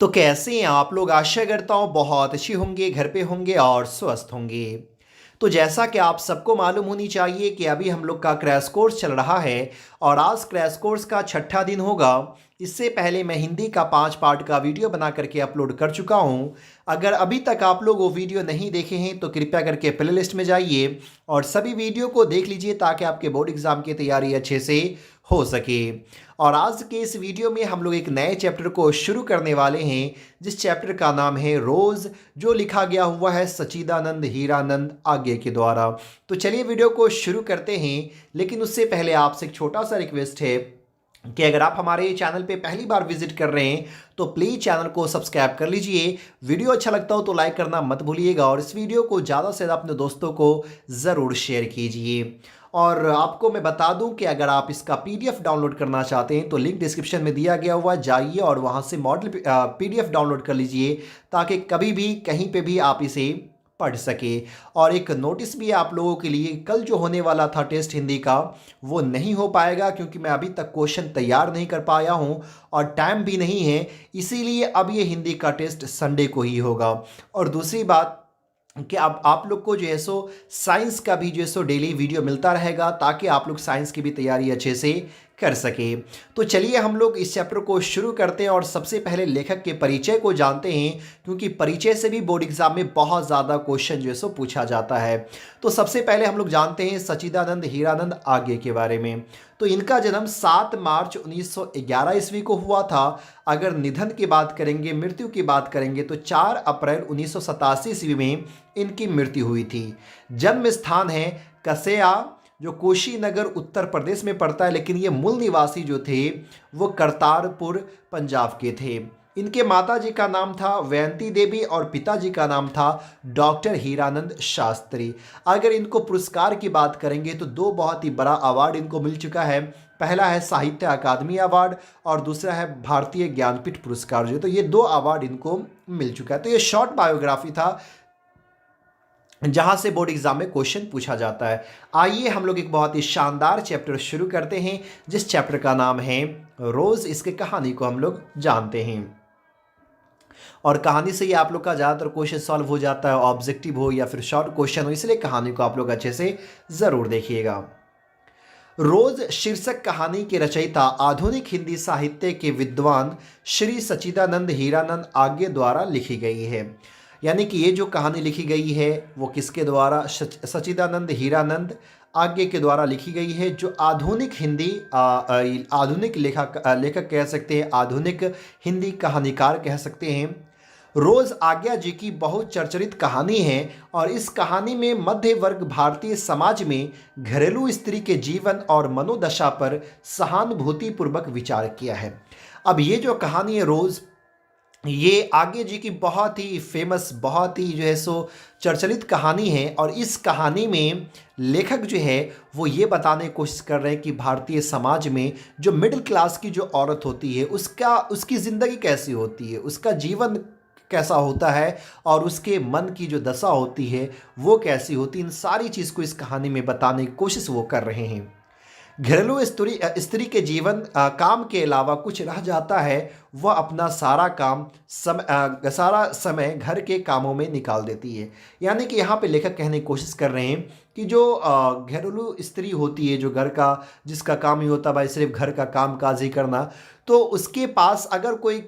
तो कैसे हैं आप लोग? आशा करता हूँ बहुत अच्छी होंगे, घर पे होंगे और स्वस्थ होंगे। तो जैसा कि आप सबको मालूम होनी चाहिए कि अभी हम लोग का क्रैश कोर्स चल रहा है और आज क्रैश कोर्स का छठा दिन होगा। इससे पहले मैं हिंदी का 5 पार्ट का वीडियो बना करके अपलोड कर चुका हूँ। अगर अभी तक आप लोग वो वीडियो नहीं देखे हैं तो कृपया करके प्लेलिस्ट में जाइए और सभी वीडियो को देख लीजिए ताकि आपके बोर्ड एग्ज़ाम की तैयारी अच्छे से हो सके। और आज के इस वीडियो में हम लोग एक नए चैप्टर को शुरू करने वाले हैं, जिस चैप्टर का नाम है रोज़, जो लिखा गया हुआ है सच्चिदानंद हीरानंद आगे के द्वारा। तो चलिए वीडियो को शुरू करते हैं, लेकिन उससे पहले आपसे एक छोटा सा रिक्वेस्ट है कि अगर आप हमारे चैनल पे पहली बार विजिट कर रहे हैं तो प्लीज़ चैनल को सब्सक्राइब कर लीजिए। वीडियो अच्छा लगता हो तो लाइक करना मत भूलिएगा और इस वीडियो को ज़्यादा से ज़्यादा अपने दोस्तों को ज़रूर शेयर कीजिए। और आपको मैं बता दूं कि अगर आप इसका पीडीएफ डाउनलोड करना चाहते हैं तो लिंक डिस्क्रिप्शन में दिया गया हुआ, जाइए और वहां से मॉडल पीडीएफ डाउनलोड कर लीजिए ताकि कभी भी कहीं पे भी आप इसे पढ़ सके। और एक नोटिस भी है आप लोगों के लिए, कल जो होने वाला था टेस्ट हिंदी का वो नहीं हो पाएगा क्योंकि मैं अभी तक क्वेश्चन तैयार नहीं कर पाया हूं और टाइम भी नहीं है, इसीलिए अब ये हिंदी का टेस्ट संडे को ही होगा। और दूसरी बात कि अब आप लोग को जो है सो साइंस का भी जो है सो डेली वीडियो मिलता रहेगा ताकि आप लोग साइंस की भी तैयारी अच्छे से कर सके। तो चलिए हम लोग इस चैप्टर को शुरू करते हैं और सबसे पहले लेखक के परिचय को जानते हैं, क्योंकि परिचय से भी बोर्ड एग्जाम में बहुत ज़्यादा क्वेश्चन जो है सो पूछा जाता है। तो सबसे पहले हम लोग जानते हैं सच्चिदानंद हीरानंद आगे के बारे में। तो इनका जन्म 7 मार्च 1911 ईस्वी को हुआ था। अगर निधन की बात करेंगे, मृत्यु की बात करेंगे, तो 4 अप्रैल 1987 ईस्वी में इनकी मृत्यु हुई थी। जन्म स्थान है कसया, जो कुशीनगर उत्तर प्रदेश में पड़ता है, लेकिन ये मूल निवासी जो थे वो करतारपुर पंजाब के थे। इनके माताजी का नाम था वयंती देवी और पिताजी का नाम था डॉक्टर हीरानंद शास्त्री। अगर इनको पुरस्कार की बात करेंगे तो दो बहुत ही बड़ा अवार्ड इनको मिल चुका है। पहला है साहित्य अकादमी अवार्ड और दूसरा है भारतीय ज्ञानपीठ पुरस्कार, जो तो ये दो अवार्ड इनको मिल चुका है। तो ये शॉर्ट बायोग्राफी था जहां से बोर्ड एग्जाम में क्वेश्चन पूछा जाता है। आइए हम लोग एक बहुत ही शानदार चैप्टर शुरू करते हैं, जिस चैप्टर का नाम है रोज। इसके कहानी को हम लोग जानते हैं और कहानी से ही आप लोग का ज़्यादातर क्वेश्चन सॉल्व हो जाता है, ऑब्जेक्टिव हो या फिर शॉर्ट क्वेश्चन हो, इसलिए कहानी को आप लोग अच्छे से ज़रूर देखिएगा। रोज शीर्षक कहानी के रचयिता आधुनिक हिंदी साहित्य के विद्वान श्री सच्चिदानंद हीरानंद आगे द्वारा लिखी गई है। यानी कि ये जो कहानी लिखी गई है वो किसके द्वारा? सच्चिदानंद हीरानंद आगे के द्वारा लिखी गई है, जो आधुनिक हिंदी आधुनिक लेखक कह सकते हैं, आधुनिक हिंदी कहानीकार कह सकते हैं। रोज आज्ञा जी की बहुत चर्चित कहानी है और इस कहानी में मध्य वर्ग भारतीय समाज में घरेलू स्त्री के जीवन और मनोदशा पर सहानुभूतिपूर्वक विचार किया है। अब ये जो कहानी है रोज, ये आगे जी की बहुत ही फेमस, बहुत ही जो है सो चर्चित कहानी है। और इस कहानी में लेखक जो है वो ये बताने की कोशिश कर रहे हैं कि भारतीय समाज में जो मिडिल क्लास की जो औरत होती है उसकी ज़िंदगी कैसी होती है, उसका जीवन कैसा होता है और उसके मन की जो दशा होती है वो कैसी होती है। इन सारी चीज़ को इस कहानी में बताने की कोशिश वो कर रहे हैं। घरेलू स्त्री के जीवन काम के अलावा कुछ रह जाता है, वह अपना सारा समय घर के कामों में निकाल देती है। यानी कि यहाँ पे लेखक कहने की कोशिश कर रहे हैं कि जो घरेलू स्त्री होती है, जो घर का जिसका काम ही होता है भाई सिर्फ घर का काम काज ही करना, तो उसके पास अगर कोई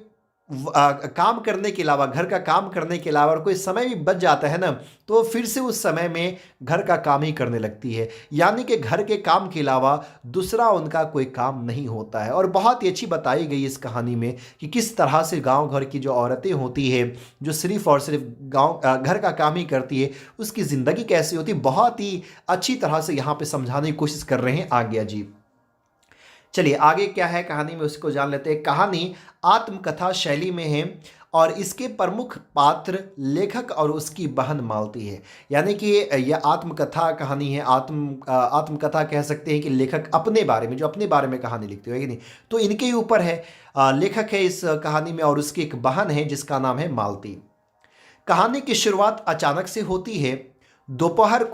काम करने के अलावा, घर का काम करने के अलावा और कोई समय भी बच जाता है ना, तो फिर से उस समय में घर का काम ही करने लगती है। यानी कि घर के काम के अलावा दूसरा उनका कोई काम नहीं होता है। और बहुत ही अच्छी बताई गई इस कहानी में कि किस तरह से गांव घर की जो औरतें होती है, जो सिर्फ और सिर्फ घर का काम ही करती है, उसकी ज़िंदगी कैसी होती है, बहुत ही अच्छी तरह से यहाँ पर समझाने की कोशिश कर रहे हैं आज्ञा जी। चलिए आगे क्या है कहानी में उसको जान लेते हैं। कहानी आत्मकथा शैली में है और इसके प्रमुख पात्र लेखक और उसकी बहन मालती है। यानी कि यह आत्मकथा कहानी है, आत्मकथा कह सकते हैं कि लेखक अपने बारे में, जो अपने बारे में कहानी लिखते हो है कि नहीं, तो इनके ही ऊपर है। लेखक है इस कहानी में और उसकी एक बहन है जिसका नाम है मालती। कहानी की शुरुआत अचानक से होती है। दोपहर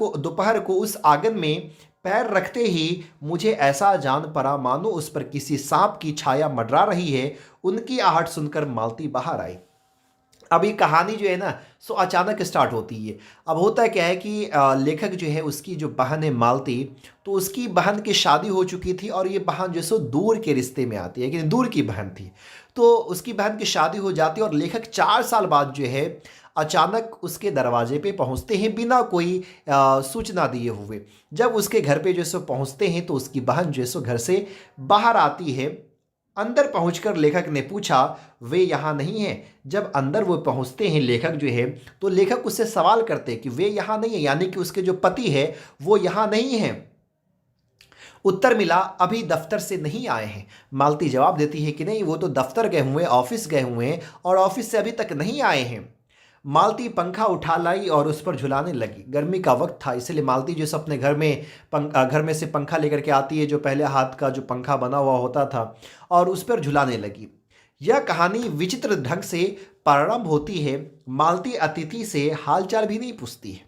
को उस आंगन में पैर रखते ही मुझे ऐसा जान पड़ा मानो उस पर किसी सांप की छाया मंडरा रही है। उनकी आहट सुनकर मालती बाहर आई। अब ये कहानी जो है ना, सो अचानक स्टार्ट होती है। अब होता क्या है कि लेखक जो है उसकी जो बहन है मालती, तो उसकी बहन की शादी हो चुकी थी और ये बहन जो है सो दूर के रिश्ते में आती है, लेकिन दूर की बहन थी। तो उसकी बहन की शादी हो जाती है और लेखक 4 साल बाद जो है अचानक उसके दरवाजे पे पहुंचते हैं बिना कोई सूचना दिए हुए। जब उसके घर पे जो है सो पहुंचते हैं तो उसकी बहन जो है सो घर से बाहर आती है। अंदर पहुंचकर लेखक ने पूछा, वे यहाँ नहीं हैं। जब अंदर वो पहुंचते हैं लेखक जो है, तो लेखक उससे सवाल करते हैं कि वे यहाँ नहीं है, यानी कि उसके जो पति है वो यहाँ नहीं है। उत्तर मिला, अभी दफ्तर से नहीं आए हैं। मालती जवाब देती है कि नहीं, वो तो दफ्तर गए हुए हैं, ऑफिस गए हुए हैं और ऑफिस से अभी तक नहीं आए हैं। मालती पंखा उठा लाई और उस पर झुलाने लगी। गर्मी का वक्त था, इसलिए मालती जो है अपने घर में से पंखा लेकर के आती है, जो पहले हाथ का जो पंखा बना हुआ होता था, और उस पर झुलाने लगी। यह कहानी विचित्र ढंग से प्रारंभ होती है। मालती अतिथि से हालचाल भी नहीं पूछती है।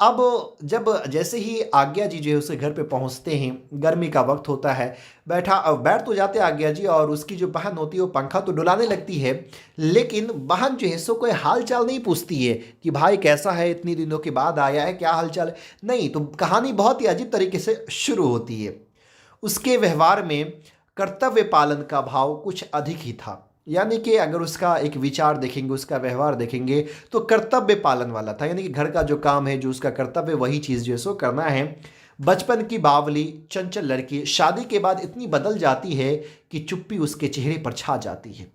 अब जब जैसे ही आज्ञा जी जो है उसके घर पे पहुंचते हैं, गर्मी का वक्त होता है, बैठ तो जाते हैं आज्ञा जी, और उसकी जो बहन होती है वो पंखा तो डुलाने लगती है, लेकिन बहन जो है सो कोई हाल चाल नहीं पूछती है कि भाई कैसा है, इतनी दिनों के बाद आया है, क्या हाल चाल है। नहीं, तो कहानी बहुत ही अजीब तरीके से शुरू होती है। उसके व्यवहार में कर्तव्य पालन का भाव कुछ अधिक ही था। यानी कि अगर उसका एक विचार देखेंगे, उसका व्यवहार देखेंगे, तो कर्तव्य पालन वाला था। यानी कि घर का जो काम है, जो उसका कर्तव्य, वही चीज़ जो है सो करना है। बचपन की बावली चंचल लड़की शादी के बाद इतनी बदल जाती है कि चुप्पी उसके चेहरे पर छा जाती है।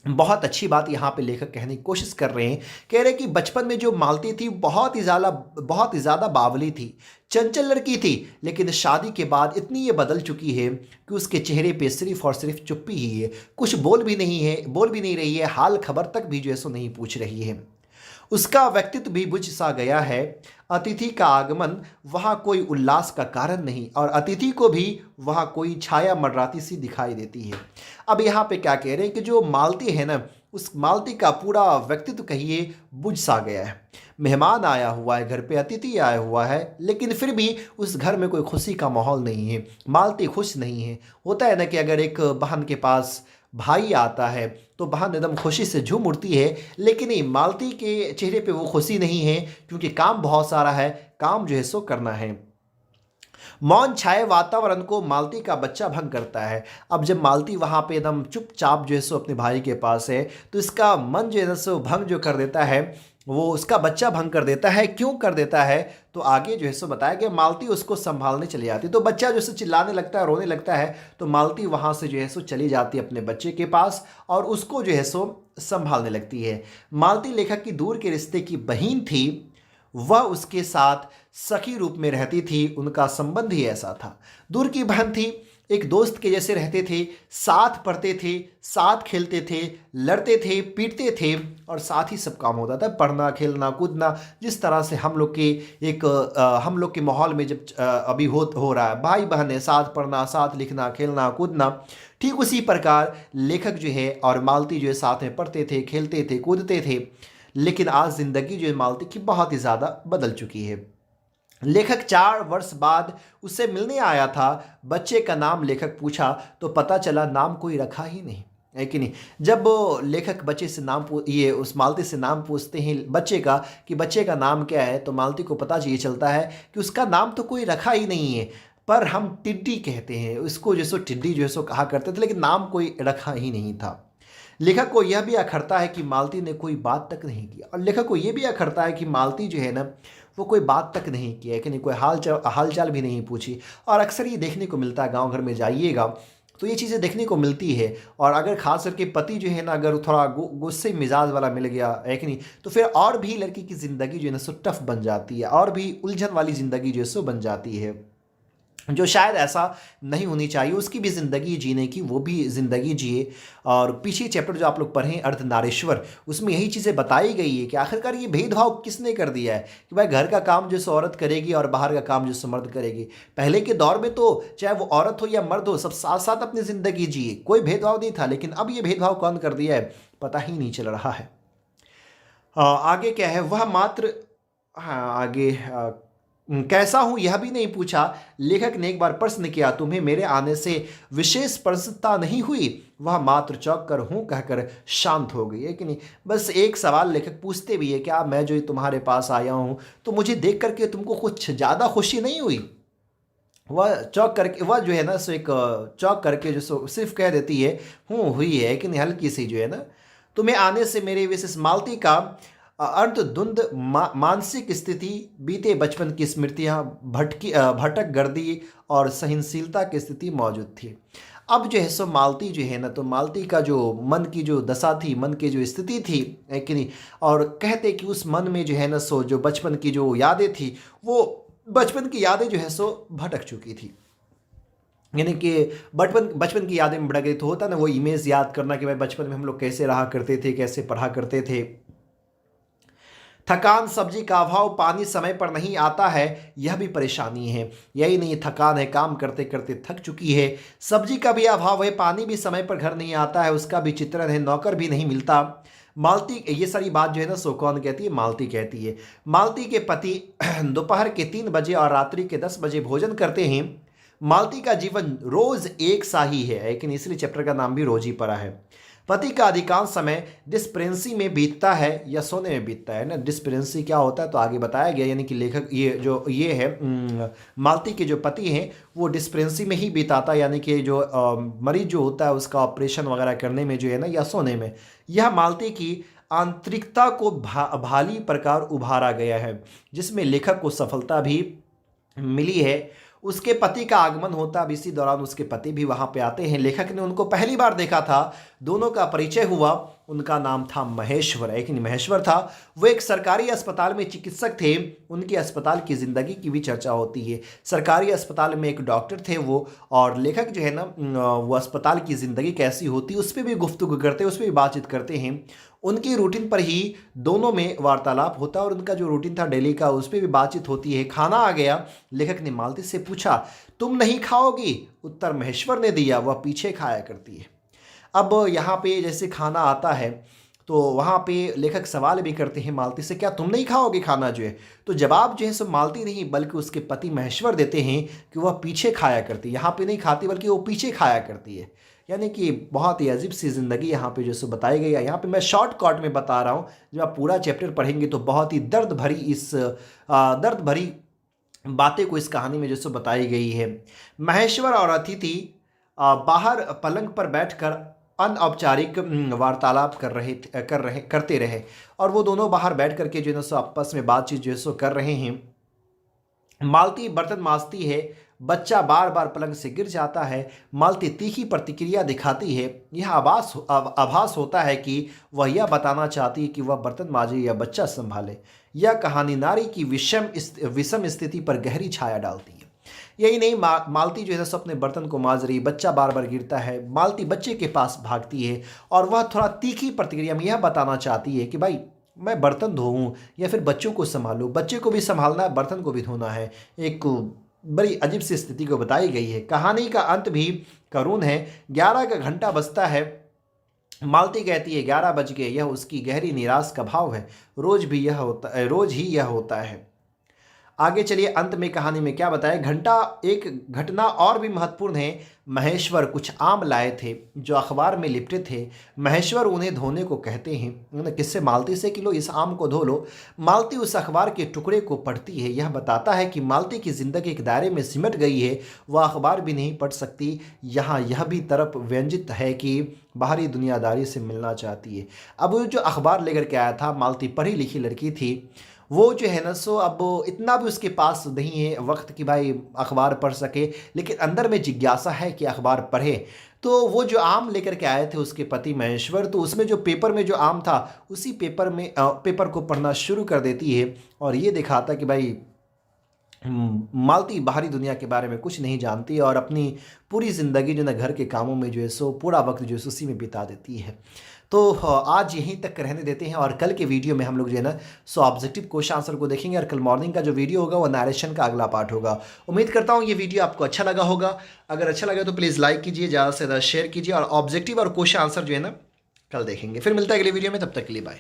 बहुत अच्छी बात यहाँ पे लेखक कहने की कोशिश कर रहे हैं। कह रहे हैं कि बचपन में जो मालती थी बहुत ही ज़्यादा बावली थी, चंचल लड़की थी, लेकिन शादी के बाद इतनी ये बदल चुकी है कि उसके चेहरे पे सिर्फ और सिर्फ चुप्पी ही है। कुछ बोल भी नहीं रही है, हाल खबर तक भी जो है सो नहीं पूछ रही है। उसका व्यक्तित्व भी बुझ सा गया है। अतिथि का आगमन वहाँ कोई उल्लास का कारण नहीं, और अतिथि को भी वहाँ कोई छाया मंडराती सी दिखाई देती है। अब यहाँ पे क्या कह रहे हैं कि जो मालती है ना, उस मालती का पूरा व्यक्तित्व कहिए बुझ सा गया है। मेहमान आया हुआ है, घर पे अतिथि आया हुआ है, लेकिन फिर भी उस घर में कोई खुशी का माहौल नहीं है। मालती खुश नहीं है। होता है ना कि अगर एक बहन के पास भाई आता है तो बहन एकदम खुशी से झूम उठती है, लेकिन नहीं, मालती के चेहरे पे वो खुशी नहीं है, क्योंकि काम बहुत सारा है, काम जो है सो करना है। मौन छाए वातावरण को मालती का बच्चा भंग करता है। अब जब मालती वहाँ पे एकदम चुपचाप जो है सो अपने भाई के पास है, तो इसका मन जो है सो भंग जो कर देता है, वो उसका बच्चा भंग कर देता है। क्यों कर देता है, तो आगे जो है सो बताया कि मालती उसको संभालने चली जाती है। तो बच्चा जो है चिल्लाने लगता है, रोने लगता है, तो मालती वहाँ से जो है सो चली जाती है अपने बच्चे के पास और उसको जो है सो संभालने लगती है। मालती लेखक की दूर के रिश्ते की बहन थी। वह उसके साथ सखी रूप में रहती थी, उनका संबंध ही ऐसा था। दूर की बहन थी, एक दोस्त के जैसे रहते थे, साथ पढ़ते थे, साथ खेलते थे, लड़ते थे, पीटते थे, और साथ ही सब काम होता था, पढ़ना, खेलना, कूदना। जिस तरह से हम लोग के माहौल में जब अभी हो रहा है, भाई बहन है, साथ पढ़ना, साथ लिखना, खेलना, कूदना, ठीक उसी प्रकार लेखक जो है और मालती जो है साथ में पढ़ते थे, खेलते थे, कूदते थे। लेकिन आज ज़िंदगी जो है मालती की बहुत ही ज़्यादा बदल चुकी है। लेखक 4 वर्ष बाद उससे मिलने आया था। बच्चे का नाम लेखक पूछा तो पता चला नाम कोई रखा ही नहीं है, कि नहीं। जब वो लेखक बच्चे से ये उस मालती से नाम पूछते हैं बच्चे का कि बच्चे का नाम क्या है, तो मालती को पता ये चलता है कि उसका नाम तो कोई रखा ही नहीं है, पर हम टिड्डी कहते हैं उसको, जैसो टिड्डी जो है सो कहा करते थे, लेकिन नाम कोई रखा ही नहीं था। लेखक को यह भी अखरता है कि मालती ने कोई बात तक नहीं की, और लेखक को यह भी अखरता है कि मालती जो है ना, वो कोई बात तक नहीं की है, कि नहीं कोई हाल चाल भी नहीं पूछी। और अक्सर ये देखने को मिलता है, गांव घर में जाइएगा तो ये चीज़ें देखने को मिलती है। और अगर खास करके पति जो है ना, अगर थोड़ा गुस्से मिजाज वाला मिल गया है कि नहीं, तो फिर और भी लड़की की ज़िंदगी जो है ना सो टफ बन जाती है, और भी उलझन वाली ज़िंदगी जो है सो बन जाती है, जो शायद ऐसा नहीं होनी चाहिए। उसकी भी ज़िंदगी जीने की, वो भी ज़िंदगी जिए। और पीछे चैप्टर जो आप लोग पढ़ें अर्धनारीश्वर, उसमें यही चीज़ें बताई गई है कि आखिरकार ये भेदभाव किसने कर दिया है कि भाई घर का काम जो सो औरत करेगी और बाहर का काम जो सो मर्द करेगी। पहले के दौर में तो चाहे वो औरत हो या मर्द हो, सब साथ साथ अपनी ज़िंदगी जिए, कोई भेदभाव नहीं था। लेकिन अब ये भेदभाव कौन कर दिया है, पता ही नहीं चल रहा है। आगे क्या है, वह मात्र, हाँ आगे कैसा हूं यह भी नहीं पूछा। लेखक ने एक बार प्रश्न किया, तुम्हें मेरे आने से विशेष प्रसन्नता नहीं हुई? वह मात्र चौंक कर हूं कहकर शांत हो गई है कि नहीं। बस एक सवाल लेखक पूछते भी है, क्या मैं जो तुम्हारे पास आया हूं तो मुझे देख करके तुमको कुछ ज़्यादा खुशी नहीं हुई? वह चौंक करके, वह जो है ना सो एक चौंक करके जो सो सिर्फ कह देती है, हूँ हुई है कि नहीं, हल्की सी जो है ना। तुम्हें आने से मेरे विशेष मालती का अर्धधुंध मानसिक स्थिति, बीते बचपन की स्मृतियाँ, भटक गर्दी और सहनशीलता की स्थिति मौजूद थी। अब जो है सो मालती जो है ना, तो मालती का जो मन की जो दशा थी, मन की जो स्थिति थी, है कि नहीं। और कहते कि उस मन में जो है ना सो जो बचपन की जो यादें थी, वो बचपन की यादें जो है सो भटक चुकी थी। यानी कि बचपन बचपन की यादें में भटक गई, तो होता ना वो इमेज याद करना कि भाई बचपन में हम लोग कैसे रहा करते थे, कैसे पढ़ा करते थे। थकान, सब्जी का अभाव, पानी समय पर नहीं आता है, यह भी परेशानी है। यही नहीं, थकान है, काम करते करते थक चुकी है, सब्जी का भी अभाव है, पानी भी समय पर घर नहीं आता है, उसका भी चित्रण है, नौकर भी नहीं मिलता। मालती, ये सारी बात जो है ना सो कौन कहती है? मालती कहती है। मालती के पति दोपहर के 3 बजे और रात्रि के 10 बजे भोजन करते हैं। मालती का जीवन रोज एक सा ही है, लेकिन इसलिए चैप्टर का नाम भी रोज ही पड़ा है। पति का अधिकांश समय डिस्पेंसी में बीतता है या सोने में बीतता है ना। डिस्पेंसी क्या होता है तो आगे बताया गया, यानी कि लेखक ये है मालती के जो पति हैं वो डिस्पेंसी में ही बिताता, यानी कि जो मरीज जो होता है उसका ऑपरेशन वगैरह करने में जो है ना, या सोने में। यह मालती की आंतरिकता को भाली प्रकार उभारा गया है, जिसमें लेखक को सफलता भी मिली है। उसके पति का आगमन होता, अब इसी दौरान उसके पति भी वहाँ पे आते हैं। लेखक ने उनको पहली बार देखा था, दोनों का परिचय हुआ। उनका नाम था महेश्वर, एक महेश्वर था। वो एक सरकारी अस्पताल में चिकित्सक थे। उनकी अस्पताल की ज़िंदगी की भी चर्चा होती है। सरकारी अस्पताल में एक डॉक्टर थे वो, और लेखक जो है ना वो अस्पताल की ज़िंदगी कैसी होती उस पर भी गुफ्तगू करते हैं, उस पर भी बातचीत करते हैं। उनकी रूटीन पर ही दोनों में वार्तालाप होता है, और उनका जो रूटीन था डेली का उस पर भी बातचीत होती है। खाना आ गया, लेखक ने मालती से पूछा, तुम नहीं खाओगी? उत्तर महेश्वर ने दिया, वह पीछे खाया करती है। अब यहाँ पे जैसे खाना आता है तो वहाँ पे लेखक सवाल भी करते हैं मालती से, क्या तुम नहीं खाओगे खाना जो है? तो जवाब जो है सो मालती नहीं बल्कि उसके पति महेश्वर देते हैं कि वह पीछे खाया करती है। यहाँ पे नहीं खाती बल्कि वो पीछे खाया करती है। यानी कि बहुत ही अजीब सी ज़िंदगी यहाँ पे जैसे बताई गई है। यहाँ पे मैं शॉर्टकट में बता रहा हूँ, जब आप पूरा चैप्टर पढ़ेंगे तो बहुत ही दर्द भरी बातें को इस कहानी में जैसे बताई गई है। महेश्वर और अतिथि बाहर पलंग पर बैठकर अनौपचारिक वार्तालाप करते रहे, और वो दोनों बाहर बैठ करके जो है सो आपस में बातचीत जो है सो कर रहे हैं। मालती बर्तन मांजती है, बच्चा बार बार पलंग से गिर जाता है। मालती तीखी प्रतिक्रिया दिखाती है। यह आभास होता है कि वह यह बताना चाहती है कि वह बर्तन मांजे या बच्चा संभाले। यह कहानी नारी की विषम स्थिति पर गहरी छाया डालती है। यही नहीं, मालती जो है सो अपने बर्तन को मांज रही, बच्चा बार बार गिरता है। मालती बच्चे के पास भागती है और वह थोड़ा तीखी प्रतिक्रिया में यह बताना चाहती है कि भाई मैं बर्तन धोऊं या फिर बच्चों को संभालूं, बच्चे को भी संभालना है, बर्तन को भी धोना है। एक बड़ी अजीब सी स्थिति को बताई गई है। कहानी का अंत भी करुण है। 11 का घंटा बजता है। मालती कहती है 11 बज गए, यह उसकी गहरी निराश का भाव है। रोज ही यह होता है। आगे चलिए, अंत में कहानी में क्या बताया। एक घटना और भी महत्वपूर्ण है। महेश्वर कुछ आम लाए थे जो अखबार में लिपटे थे। महेश्वर उन्हें धोने को कहते हैं। किससे? मालती से कि लो इस आम को धो लो। मालती उस अखबार के टुकड़े को पढ़ती है। यह बताता है कि मालती की ज़िंदगी एक दायरे में सिमट गई है, वह अखबार भी नहीं पढ़ सकती। यहाँ यह भी तरफ व्यंजित है कि बाहरी दुनियादारी से मिलना चाहती है। अब वो जो अखबार लेकर के आया था, मालती पढ़ी लिखी लड़की थी, वो जो है ना सो अब इतना भी उसके पास नहीं है वक्त कि भाई अखबार पढ़ सके, लेकिन अंदर में जिज्ञासा है कि अखबार पढ़े। तो वो जो आम लेकर के आए थे उसके पति महेश्वर, तो उसमें जो पेपर में जो आम था उसी पेपर को पढ़ना शुरू कर देती है, और ये दिखाता कि भाई मालती बाहरी दुनिया के बारे में कुछ नहीं जानती और अपनी पूरी ज़िंदगी जो ना घर के कामों में जो है सो पूरा वक्त जो है उसी में बिता देती है। तो आज यहीं तक रहने देते हैं, और कल के वीडियो में हम लोग जो है ना सो ऑब्जेक्टिव क्वेश्चन आंसर को देखेंगे, और कल मॉर्निंग का जो वीडियो होगा वो नरेशन का अगला पार्ट होगा। उम्मीद करता हूँ ये वीडियो आपको अच्छा लगा होगा। अगर अच्छा लगा तो प्लीज़ लाइक कीजिए, ज़्यादा से ज़्यादा शेयर कीजिए, और ऑब्जेक्टिव और क्वेश्चन आंसर जो है ना कल देखेंगे। फिर मिलता है अगले वीडियो में, तब तक के लिए बाय।